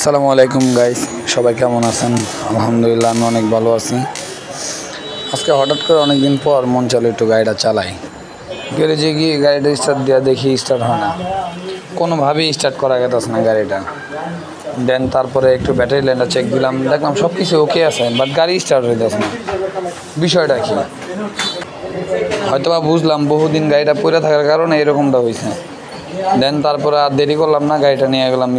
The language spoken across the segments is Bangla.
আসসালামু আলাইকুম গাইস, সবাই কেমন আছেন? আলহামদুলিল্লাহ, আমি অনেক ভালো আছি। আজকে হঠাৎ করে অনেক দিন পর মন চাইলো একটু গাড়িটা চালাই। গ্যারেজে গিয়ে গাড়িটা স্টার্ট দেওয়া দেখি স্টার্ট হয় না, কোনোভাবেই স্টার্ট করা গেছে না গাড়িটা। দেন তারপরে একটু ব্যাটারি লাইনটা চেক দিলাম, দেখলাম সব কিছু ওকে আছে, বাট গাড়ি স্টার্ট হইতেছে না। বিষয়টা কি? হয়তো বা বুঝলাম বহুদিন গাড়িটা পড়ে থাকার কারণে এরকমটা হয়েছে। দেন তারপরে আর দেরি করলাম না, গাড়িটা নিয়ে গেলাম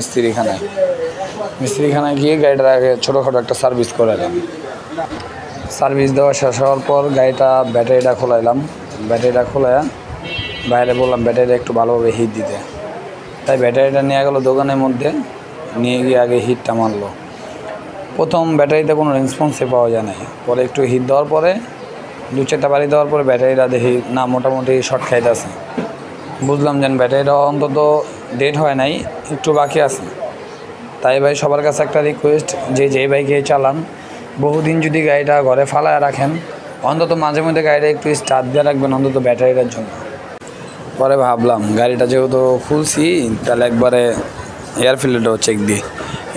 মিস্ত্রিখানায় গিয়ে গাড়িটার আগে ছোটোখাটো একটা সার্ভিস করাইলাম। সার্ভিস দেওয়া শেষ হওয়ার পর ব্যাটারিটা খোলাইলাম। ব্যাটারিটা খোলাইয়া বাইরে বললাম ব্যাটারিটা একটু ভালোভাবে হিট দিতে। তাই ব্যাটারিটা নিয়ে গেলো দোকানের মধ্যে, নিয়ে গিয়ে আগে হিটটা মারলো। প্রথম ব্যাটারিতে কোনো রেসপন্সই পাওয়া যায় নাই। পরে একটু হিট দেওয়ার পরে 2-4টা বাড়ি দেওয়ার পরে ব্যাটারিটা দেখি না, মোটামুটি শর্ট খাইতেছে। বুঝলাম যে ব্যাটারিটা অন্তত ডেড হয় নাই, একটু বাকি আছে। তাই ভাই সবার কাছে একটা রিকোয়েস্ট, যেই বাইকে চালান বহুদিন যদি গাড়িটা ঘরে ফালায় রাখেন, অন্তত মাঝে মধ্যে গাড়িটা একটু স্টার্ট দিয়ে রাখবেন, অন্তত ব্যাটারিটার জন্য। পরে ভাবলাম গাড়িটা যেহেতু ফুলছি, তাহলে একবারে এয়ার ফিল্টারটাও চেক দিই।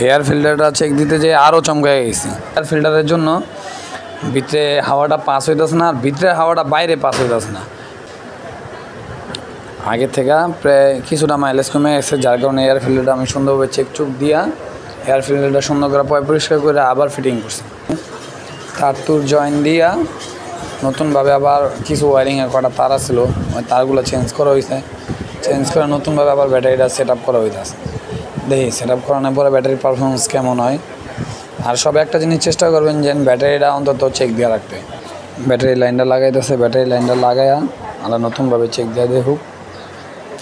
এয়ার ফিল্টারটা চেক দিতে যেয়ে আরও চমকায় গেছি। এয়ার ফিল্টারের জন্য ভিতরে হাওয়াটা পাস হইতেছে না, আর ভিতরে হাওয়াটা বাইরে পাস হইতেছে না। আগের থেকে প্রায় কিছুটা মাইলেজ কমে গেছে, যার কারণে এয়ার ফিল্টারটা আমি সুন্দরভাবে চেক দিয়া এয়ার ফিল্টারটা সুন্দর করে পরিষ্কার করে আবার ফিটিং করছি। তার জয়েন দিয়া নতুনভাবে আবার কিছু ওয়ারিংয়ের কটা তার ছিল, ওই তারগুলো চেঞ্জ করা হয়েছে। চেঞ্জ করে নতুনভাবে আবার ব্যাটারিটা সেট আপ করা হইতেছে। দেখি সেট আপ করানোর পরে ব্যাটারির পারফরমেন্স কেমন হয়। আর সব একটা জিনিস চেষ্টা করবেন যে ব্যাটারিটা অন্তত চেক দিয়ে রাখতে। ব্যাটারি লাইনটা লাগাইতেছে, ব্যাটারি লাইনটা লাগাইয়া আমরা নতুনভাবে চেক দিয়ে দেখুক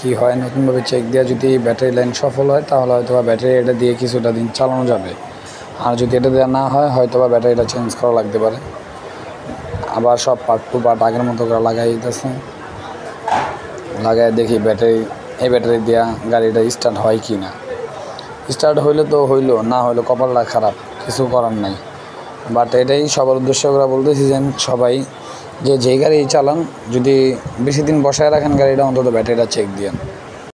কী হয়। নতুনভাবে চেক দেওয়া যদি ব্যাটারি লাইন সফল হয়, তাহলে হয়তো বা ব্যাটারি এটা দিয়ে কিছুটা দিন চালানো যাবে। আর যদি এটা দেওয়া না হয়, হয়তো বা ব্যাটারিটা চেঞ্জ করা লাগতে পারে। আবার সব পার্ট টু পার্ট আগের মতো করে লাগাই দিতেছে। লাগাই দেখি এই ব্যাটারি দেওয়া গাড়িটা স্টার্ট হয় কি না। স্টার্ট হইলে তো হইলো, না হইলো কপালটা খারাপ, কিছু করার নাই। বাট এটাই সবার উদ্দেশ্য করে বলতেছি যে সবাই যেই গাড়ি চালান, যদি বেশি দিন বসায় রাখেন গাড়িটা, অন্তত ব্যাটারিটা চেক দিয়েন।